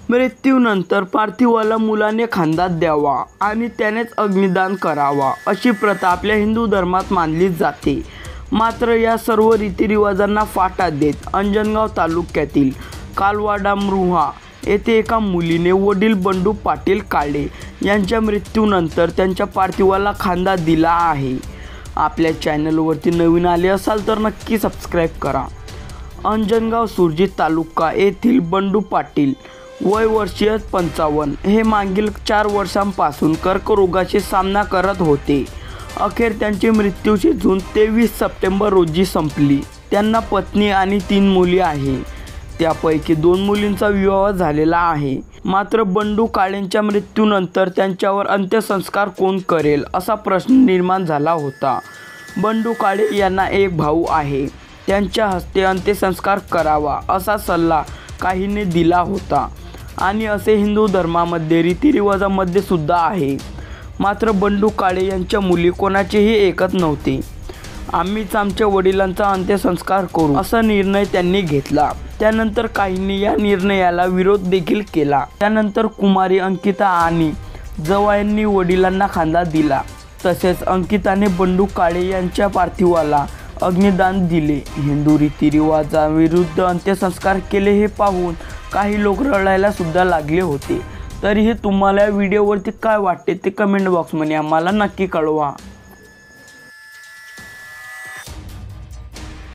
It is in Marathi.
मृत्यूनंतर पार्थिवाला मुलाने खांद्यात द्यावा आणि त्यानेच अग्निदान करावा अशी प्रथा आपल्या हिंदू धर्मात मानली जाते। मात्र या सर्व रीतिरिवाजांना फाटा देत अंजनगाव तालुक्यातील कालवाडामृहा येथे एका मुलीने वडील बंडू पाटील काळे यांच्या मृत्यूनंतर त्यांच्या पार्थिवाला खांदा दिला आहे। आपल्या चॅनलवरती नवीन आले असाल तर नक्की सबस्क्राईब करा। अंजनगाव सुरजी तालुका येथील बंडू पाटील वय वर्षीय 55 हे मागील 4 वर्षांपासून कर्करोगाशी सामना करत होते। अखेर त्यांची मृत्यूची जून 23 सप्टेंबर रोजी संपली। त्यांना पत्नी आणि 3 मुली आहे, त्यापैकी 2 मुलींचा विवाह झालेला आहे। मात्र बंडू काळेंच्या मृत्यूनंतर त्यांच्यावर अंत्यसंस्कार कोण करेल असा प्रश्न निर्माण झाला होता। बंडू काळे यांना एक भाऊ आहे, त्यांच्या हस्ते अंत्यसंस्कार करावा असा सल्ला काहींनी दिला होता आणि असे हिंदू धर्मामध्ये रीतिरिवाजामध्ये सुद्धा आहे। मात्र बंडू काळे यांच्या मुली कोणाचेही ऐकत नव्हते। आम्हीच आमच्या वडिलांचा अंत्यसंस्कार करू असा निर्णय त्यांनी घेतला। त्यानंतर काहींनी या निर्णयाला विरोध देखील केला। त्यानंतर कुमारी अंकिता आणि जवायांनी वडिलांना खांदा दिला। तसेच अंकिताने बंडू काळे यांच्या पार्थिवाला अग्निदान दिले। हिंदू रीतिरिवाजाविरुद्ध अंत्यसंस्कार केले हे पाहून काही लोक रडायला सुद्धा लागले होते। तरीही तुम्हाला या व्हिडिओवरती काय वाटते ते कमेंट बॉक्समध्ये आम्हाला नक्की कळवा।